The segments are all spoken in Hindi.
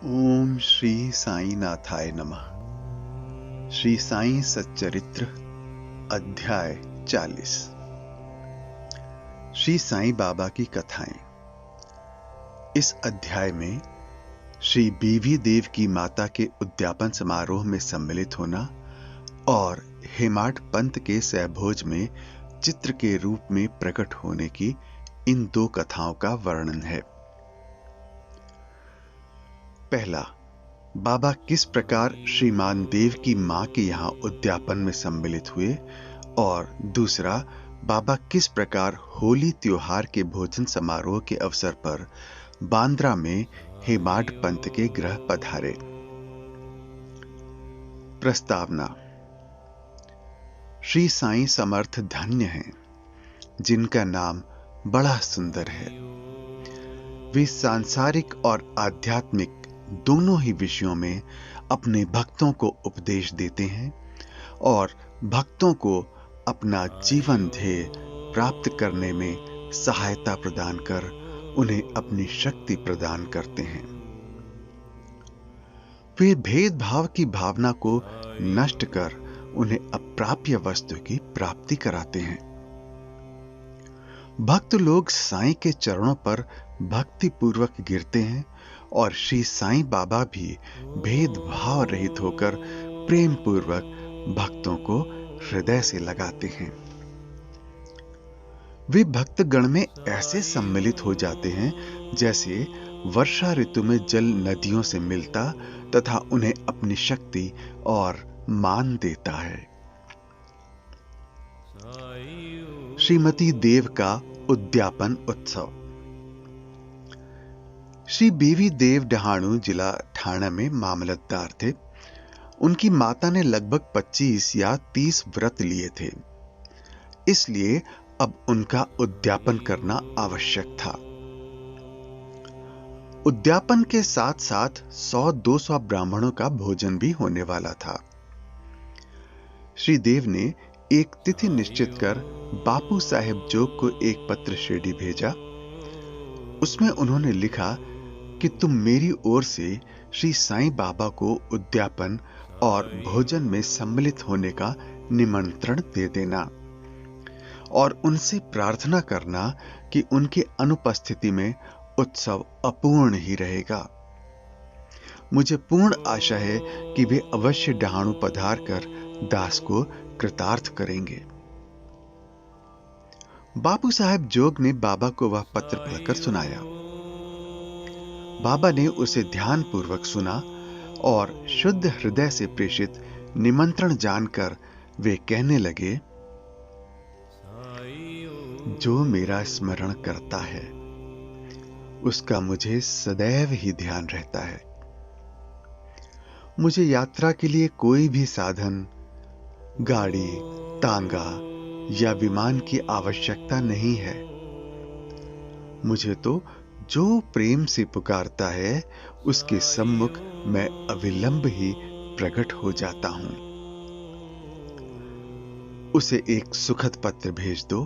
ओम श्री साई नाथाय नमः। श्री साई सच्चरित्र अध्याय 40। श्री साईं बाबा की कथाएं। इस अध्याय में श्री बीवी देव की माता के उद्यापन समारोह में सम्मिलित होना और हेमाड पंत के सहभोज में चित्र के रूप में प्रकट होने की इन दो कथाओं का वर्णन है। पहला, बाबा किस प्रकार श्रीमान देव की मां के यहां उद्यापन में सम्मिलित हुए, और दूसरा, बाबा किस प्रकार होली त्योहार के भोजन समारोह के अवसर पर बांद्रा में हेमाड पंत के गृह पधारे। प्रस्तावना। श्री साईं समर्थ धन्य हैं जिनका नाम बड़ा सुंदर है। वे सांसारिक और आध्यात्मिक दोनों ही विषयों में अपने भक्तों को उपदेश देते हैं और भक्तों को अपना जीवन ध्येय प्राप्त करने में सहायता प्रदान कर उन्हें अपनी शक्ति प्रदान करते हैं। वे भेदभाव की भावना को नष्ट कर उन्हें अप्राप्य वस्तु की प्राप्ति कराते हैं। भक्त लोग साईं के चरणों पर भक्ति पूर्वक गिरते हैं और श्री साईं बाबा भी भेदभाव रहित होकर प्रेम पूर्वक भक्तों को हृदय से लगाते हैं। वे भक्तगण में ऐसे सम्मिलित हो जाते हैं जैसे वर्षा ऋतु में जल नदियों से मिलता तथा उन्हें अपनी शक्ति और मान देता है। श्रीमती देव का उद्यापन उत्सव। श्री बीवी देव डहाणु जिला ठाणा में मामलतदार थे। उनकी माता ने लगभग 25 या 30 व्रत लिए थे, इसलिए अब उनका उद्यापन करना आवश्यक था। उद्यापन के साथ साथ 100-200 ब्राह्मणों का भोजन भी होने वाला था। श्री देव ने एक तिथि निश्चित कर बापू साहेब जोग को एक पत्र श्रेणी भेजा। उसमें उन्होंने लिखा कि तुम मेरी ओर से श्री साईं बाबा को उद्यापन और भोजन में सम्मिलित होने का निमंत्रण दे देना और उनसे प्रार्थना करना कि उनकी अनुपस्थिति में उत्सव अपूर्ण ही रहेगा। मुझे पूर्ण आशा है कि वे अवश्य डहाणु पधार कर दास को कृतार्थ करेंगे। बापू साहेब जोग ने बाबा को वह पत्र पढ़कर सुनाया। बाबा ने उसे ध्यान पूर्वक सुना और शुद्ध हृदय से प्रेषित निमंत्रण जानकर वे कहने लगे, जो मेरा स्मरण करता है उसका मुझे सदैव ही ध्यान रहता है। मुझे यात्रा के लिए कोई भी साधन, गाड़ी, तांगा या विमान की आवश्यकता नहीं है। मुझे तो जो प्रेम से पुकारता है उसके सम्मुख मैं अविलंब ही प्रकट हो जाता हूं। उसे एक सुखद पत्र भेज दो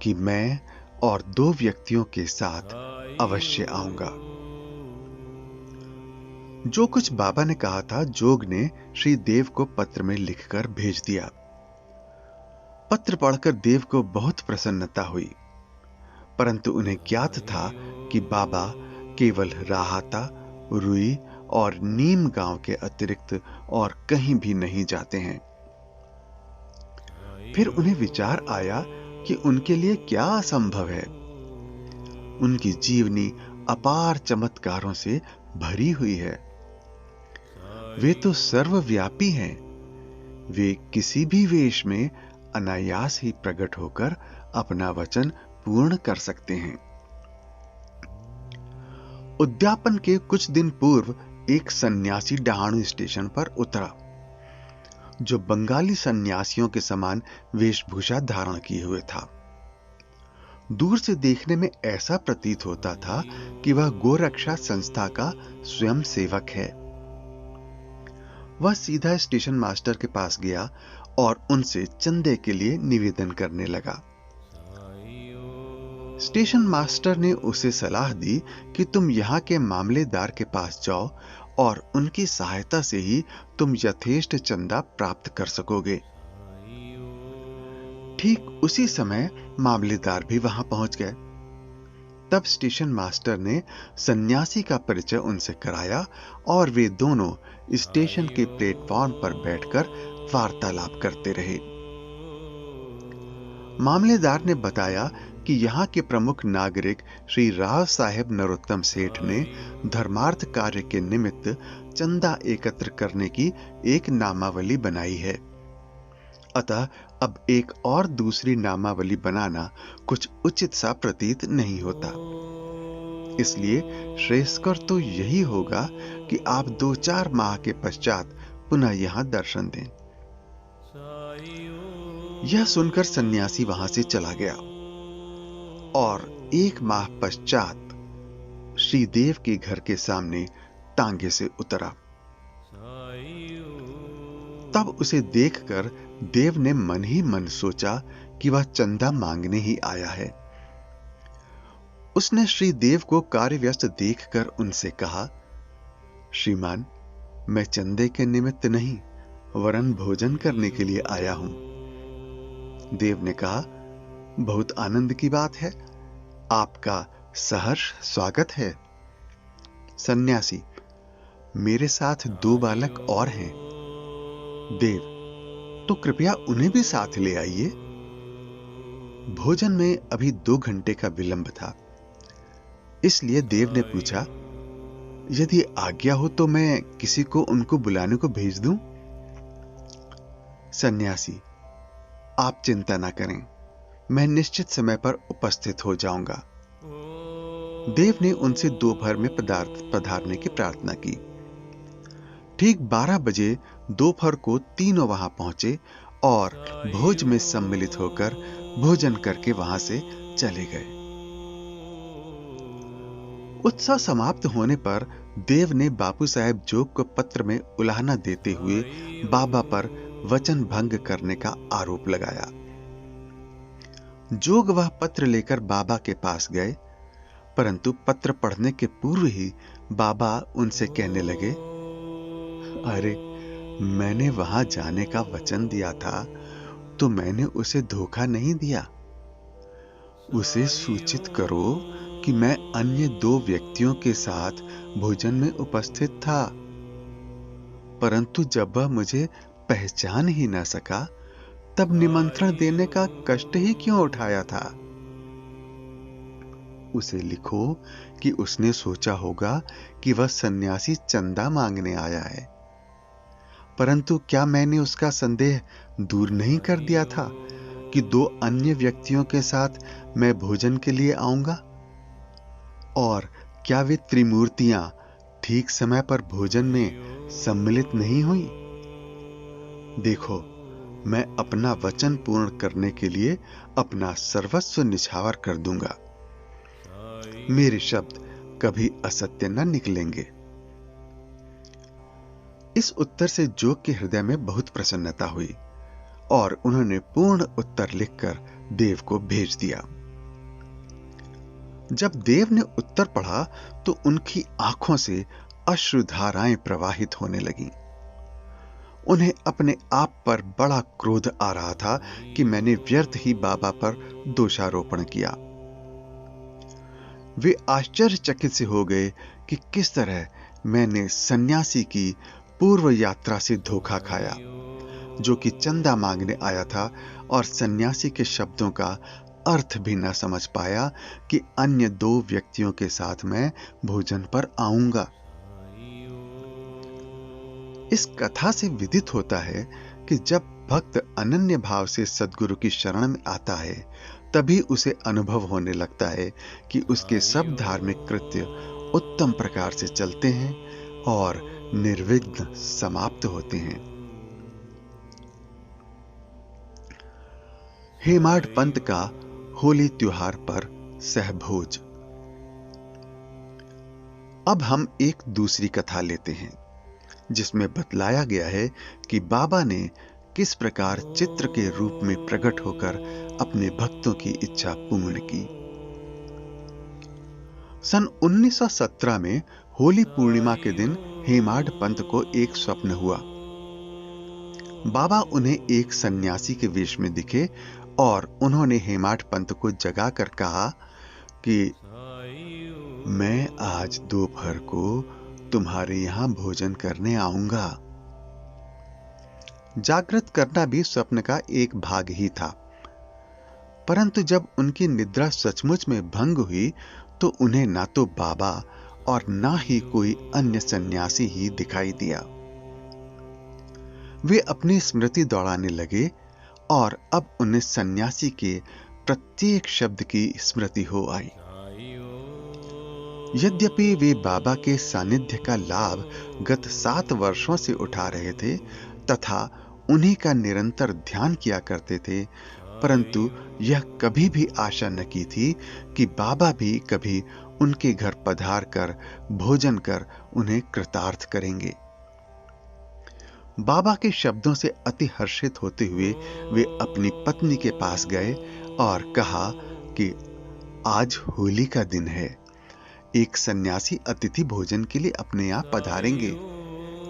कि मैं और 2 व्यक्तियों के साथ अवश्य आऊंगा। जो कुछ बाबा ने कहा था, जोग ने श्री देव को पत्र में लिखकर भेज दिया। पत्र पढ़कर देव को बहुत प्रसन्नता हुई, परंतु उन्हें ज्ञात था कि बाबा केवल राहाता, रुई और नीम गांव के अतिरिक्त और कहीं भी नहीं जाते हैं। फिर उन्हें विचार आया कि उनके लिए क्या असंभव है। उनकी जीवनी अपार चमत्कारों से भरी हुई है। वे तो सर्वव्यापी हैं। वे किसी भी वेश में अनायास ही प्रकट होकर अपना वचन पूर्ण कर सकते हैं। उद्यापन के कुछ दिन पूर्व एक सन्यासी डहाणु स्टेशन पर उतरा, जो बंगाली सन्यासियों के समान वेशभूषा धारण किए हुए था। दूर से देखने में ऐसा प्रतीत होता था कि वह गोरक्षा संस्था का स्वयं सेवक है। वह सीधा स्टेशन मास्टर के पास गया और उनसे चंदे के लिए निवेदन करने लगा। स्टेशन मास्टर ने उसे सलाह दी कि तुम यहां के मामलेदार के पास जाओ और उनकी सहायता से ही तुम यथेष्ट चंदा प्राप्त कर सकोगे। ठीक उसी समय मामलेदार भी वहां पहुंच गए। तब स्टेशन मास्टर ने सन्यासी का परिचय उनसे कराया और वे दोनों स्टेशन के प्लेटफॉर्म पर बैठकर वार्तालाप करते रहे। मामलेदार ने बताया कि यहाँ के प्रमुख नागरिक श्री राव साहेब नरोत्तम सेठ ने धर्मार्थ कार्य के निमित्त चंदा एकत्र करने की एक नामावली बनाई है। अतः अब एक और दूसरी नामावली बनाना कुछ उचित सा प्रतीत नहीं होता। इसलिए श्रेयस्कर तो यही होगा कि आप 2-4 माह के पश्चात पुनः यहां दर्शन दें। यह सुनकर सन्यासी वहां से चला गया और 1 माह पश्चात श्रीदेव के घर के सामने तांगे से उतरा। तब उसे देखकर देव ने मन ही मन सोचा कि वह चंदा मांगने ही आया है। उसने श्रीदेव को कार्यव्यस्त देखकर उनसे कहा, श्रीमान, मैं चंदे के निमित्त नहीं वरन भोजन करने के लिए आया हूं। देव ने कहा, बहुत आनंद की बात है, आपका सहर्ष स्वागत है। सन्यासी, मेरे साथ 2 बालक और हैं। देव, तो कृपया उन्हें भी साथ ले आइए। भोजन में अभी 2 घंटे का विलंब था, इसलिए देव ने पूछा, यदि आज्ञा हो तो मैं किसी को उनको बुलाने को भेज दूं? सन्यासी, आप चिंता ना करें, मैं निश्चित समय पर उपस्थित हो जाऊंगा। देव ने उनसे दोपहर में पधारने की प्रार्थना की। ठीक 12 बजे दोपहर को तीनों वहां पहुंचे और भोज में सम्मिलित होकर भोजन करके वहां से चले गए। उत्सव समाप्त होने पर देव ने बापू साहेब जोग को पत्र में उलाहना देते हुए बाबा पर वचन भंग करने का आरोप लगाया। जोग वह पत्र लेकर बाबा के पास गए, परंतु पत्र पढ़ने के पूर्व ही बाबा उनसे कहने लगे, अरे, मैंने वहां जाने का वचन दिया था तो मैंने उसे धोखा नहीं दिया। उसे सूचित करो कि मैं अन्य 2 व्यक्तियों के साथ भोजन में उपस्थित था, परंतु जब वह मुझे पहचान ही न सका तब निमंत्रण देने का कष्ट ही क्यों उठाया था। उसे लिखो कि उसने सोचा होगा कि वह सन्यासी चंदा मांगने आया है, परंतु क्या मैंने उसका संदेह दूर नहीं कर दिया था कि 2 अन्य व्यक्तियों के साथ मैं भोजन के लिए आऊंगा? और क्या वे त्रिमूर्तियां ठीक समय पर भोजन में सम्मिलित नहीं हुई? देखो, मैं अपना वचन पूर्ण करने के लिए अपना सर्वस्व निछावर कर दूंगा। मेरे शब्द कभी असत्य न निकलेंगे। इस उत्तर से जोग के हृदय में बहुत प्रसन्नता हुई और उन्होंने पूर्ण उत्तर लिखकर देव को भेज दिया। जब देव ने उत्तर पढ़ा तो उनकी आंखों से अश्रुधाराएं प्रवाहित होने लगीं। उन्हें अपने आप पर बड़ा क्रोध आ रहा था कि मैंने व्यर्थ ही बाबा पर दोषारोपण किया। वे आश्चर्यचकित से हो गए कि किस तरह मैंने सन्यासी की पूर्व यात्रा से धोखा खाया, जो कि चंदा मांगने आया था और सन्यासी के शब्दों का अर्थ भी न समझ पाया कि अन्य 2 व्यक्तियों के साथ मैं भोजन पर आऊंगा। इस कथा से विदित होता है कि जब भक्त अनन्य भाव से सद्गुरु की शरण में आता है, तभी उसे अनुभव होने लगता है कि उसके सब धार्मिक कृत्य उत्तम प्रकार से चलते हैं और निर्विघ्न समाप्त होते हैं। हेमाड पंत का होली त्योहार पर सहभोज। अब हम एक दूसरी कथा लेते हैं, जिसमें बतलाया गया है कि बाबा ने किस प्रकार चित्र के रूप में प्रकट होकर अपने भक्तों की इच्छा पूर्ण की। सन 1917 में होली पूर्णिमा के दिन हेमाड पंत को एक स्वप्न हुआ। बाबा उन्हें एक सन्यासी के वेश में दिखे और उन्होंने हेमाड पंत को जगाकर कहा कि मैं आज दोपहर को तुम्हारे यहां भोजन करने आऊंगा। जागृत करना भी स्वप्न का एक भाग ही था, परंतु जब उनकी निद्रा सचमुच में भंग हुई तो उन्हें ना तो बाबा और ना ही कोई अन्य सन्यासी ही दिखाई दिया। वे अपनी स्मृति दौड़ाने लगे और अब उन्हें सन्यासी के प्रत्येक शब्द की स्मृति हो आई। यद्यपि वे बाबा के सानिध्य का लाभ गत 7 वर्षों से उठा रहे थे तथा उन्हीं का निरंतर ध्यान किया करते थे, परंतु यह कभी भी आशा न की थी कि बाबा भी कभी उनके घर पधार कर भोजन कर उन्हें कृतार्थ करेंगे। बाबा के शब्दों से अति हर्षित होते हुए वे अपनी पत्नी के पास गए और कहा कि आज होली का दिन है, एक सन्यासी अतिथि भोजन के लिए अपने यहाँ पधारेंगे,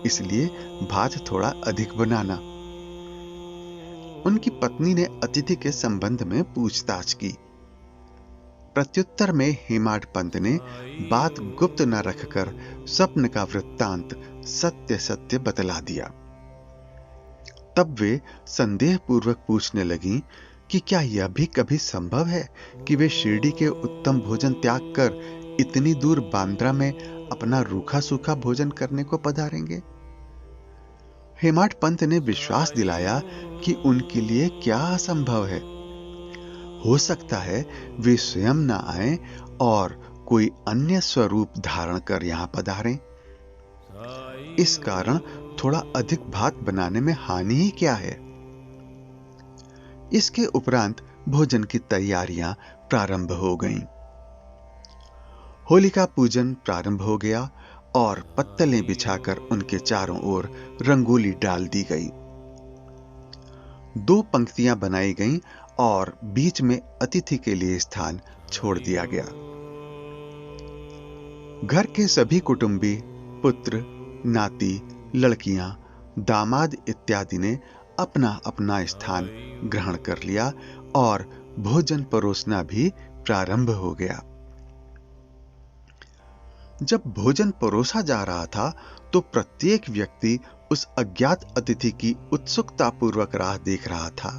इसलिए भात थोड़ा अधिक बनाना। उनकी पत्नी ने अतिथि के संबंध में पूछताछ की। प्रत्युत्तर में हेमाड पंत ने बात गुप्त न रखकर स्वप्न का वृत्तांत सत्य सत्य बतला दिया। तब वे संदेह पूर्वक पूछने लगीं कि क्या यह भी कभी संभव है कि वे शिरडी के उत्तम भोजन त्याग कर इतनी दूर बांद्रा में अपना रूखा सूखा भोजन करने को पधारेंगे। हेमाड पंत ने विश्वास दिलाया कि उनके लिए क्या असंभव है। हो सकता है वे स्वयं न आए और कोई अन्य स्वरूप धारण कर यहां पधारें। इस कारण थोड़ा अधिक भात बनाने में हानि ही क्या है। इसके उपरांत भोजन की तैयारियां प्रारंभ हो गईं। होलिका पूजन प्रारंभ हो गया और पत्तलें बिछाकर उनके चारों ओर रंगोली डाल दी गई। 2 पंक्तियां बनाई गईं और बीच में अतिथि के लिए स्थान छोड़ दिया गया। घर के सभी कुटुंबी, पुत्र, नाती, लड़कियां, दामाद इत्यादि ने अपना अपना स्थान ग्रहण कर लिया और भोजन परोसना भी प्रारंभ हो गया। जब भोजन परोसा जा रहा था तो प्रत्येक व्यक्ति उस अज्ञात अतिथि की उत्सुकता पूर्वक राह देख रहा था।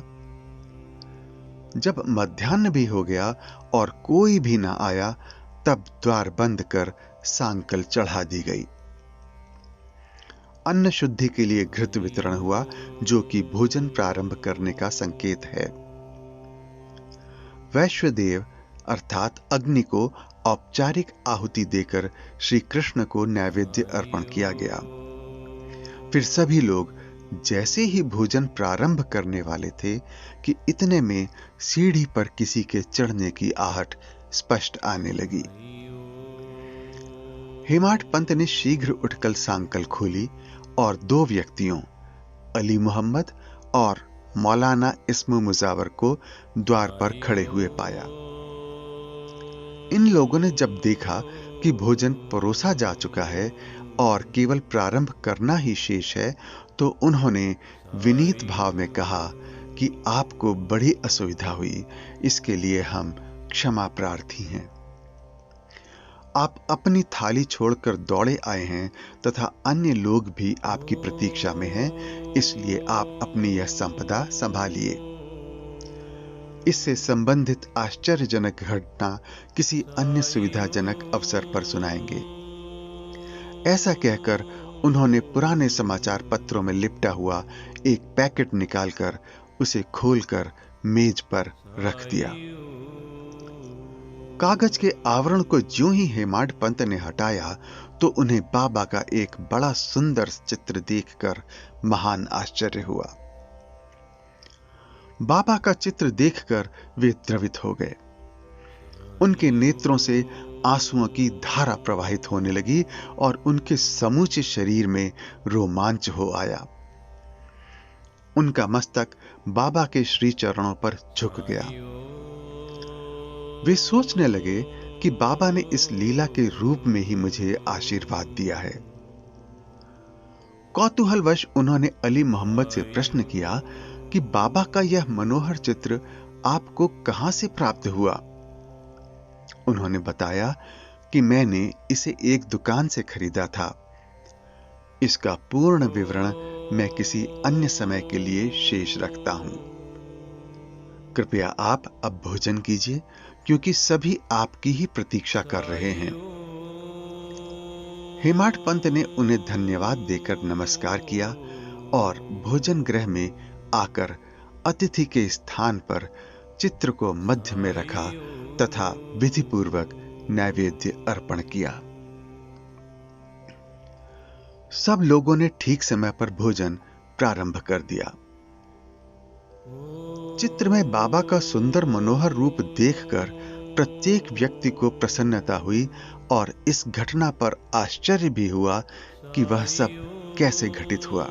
जब मध्याह्न भी हो गया और कोई भी न आया, तब द्वार बंद कर सांकल चढ़ा दी गई। अन्न शुद्धि के लिए घृत वितरण हुआ, जो कि भोजन प्रारंभ करने का संकेत है। वैश्वदेव अर्थात अग्नि को औपचारिक आहुति देकर श्री कृष्ण को नैवेद्य अर्पण किया गया। फिर सभी लोग जैसे ही भोजन प्रारंभ करने वाले थे कि इतने में सीढ़ी पर किसी के चढ़ने की आहट स्पष्ट आने लगी। हेमाड पंत ने शीघ्र उठकर सांकल खोली और 2 व्यक्तियों, अली मोहम्मद और मौलाना इस्मु मुजावर को द्वार पर खड़े हुए पाया। इन लोगों ने जब देखा कि भोजन परोसा जा चुका है और केवल प्रारंभ करना ही शेष है, तो उन्होंने विनीत भाव में कहा कि आपको बड़ी असुविधा हुई, इसके लिए हम क्षमा प्रार्थी हैं। आप अपनी थाली छोड़कर दौड़े आए हैं तथा अन्य लोग भी आपकी प्रतीक्षा में हैं, इसलिए आप अपनी यह संपदा संभालिए। इससे संबंधित आश्चर्यजनक घटना किसी अन्य सुविधाजनक अवसर पर सुनाएंगे। ऐसा कहकर उन्होंने पुराने समाचार पत्रों में लिपटा हुआ एक पैकेट निकालकर उसे खोलकर मेज पर रख दिया। कागज के आवरण को ज्यों ही हेमाड पंत ने हटाया तो उन्हें बाबा का एक बड़ा सुंदर चित्र देखकर महान आश्चर्य हुआ। बाबा का चित्र देखकर वे द्रवित हो गए। उनके नेत्रों से आंसुओं की धारा प्रवाहित होने लगी और उनके समूचे शरीर में रोमांच हो आया। उनका मस्तक बाबा के श्री चरणों पर झुक गया। वे सोचने लगे कि बाबा ने इस लीला के रूप में ही मुझे आशीर्वाद दिया है। कौतूहलवश उन्होंने अली मोहम्मद से प्रश्न किया कि बाबा का यह मनोहर चित्र आपको कहां से प्राप्त हुआ। उन्होंने बताया कि मैंने इसे एक दुकान से खरीदा था। इसका पूर्ण विवरण मैं किसी अन्य समय के लिए शेष रखता हूं। कृपया आप अब भोजन कीजिए, क्योंकि सभी आपकी ही प्रतीक्षा कर रहे हैं। हेमाड पंत ने उन्हें धन्यवाद देकर नमस्कार किया और भोजन गृह में आकर अतिथि के स्थान पर चित्र को मध्य में रखा तथा विधिपूर्वक नैवेद्य अर्पण किया। सब लोगों ने ठीक समय पर भोजन प्रारंभ कर दिया। चित्र में बाबा का सुंदर मनोहर रूप देखकर प्रत्येक व्यक्ति को प्रसन्नता हुई और इस घटना पर आश्चर्य भी हुआ कि वह सब कैसे घटित हुआ।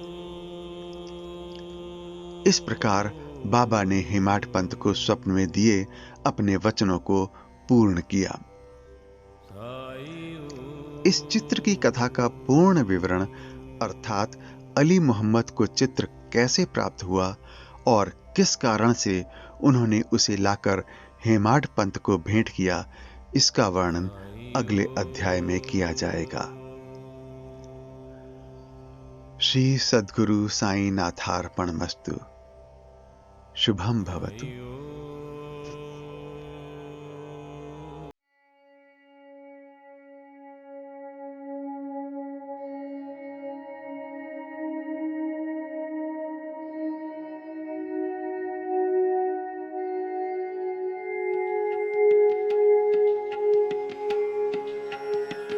इस प्रकार बाबा ने हेमाड पंत को स्वप्न में दिए अपने वचनों को पूर्ण किया। इस चित्र की कथा का पूर्ण विवरण अर्थात अली मोहम्मद को चित्र कैसे प्राप्त हुआ और किस कारण से उन्होंने उसे लाकर हेमाड पंत को भेंट किया, इसका वर्णन अगले अध्याय में किया जाएगा। श्री सद्गुरु साईं नाथार्पणमस्तु। शुभम भवतु।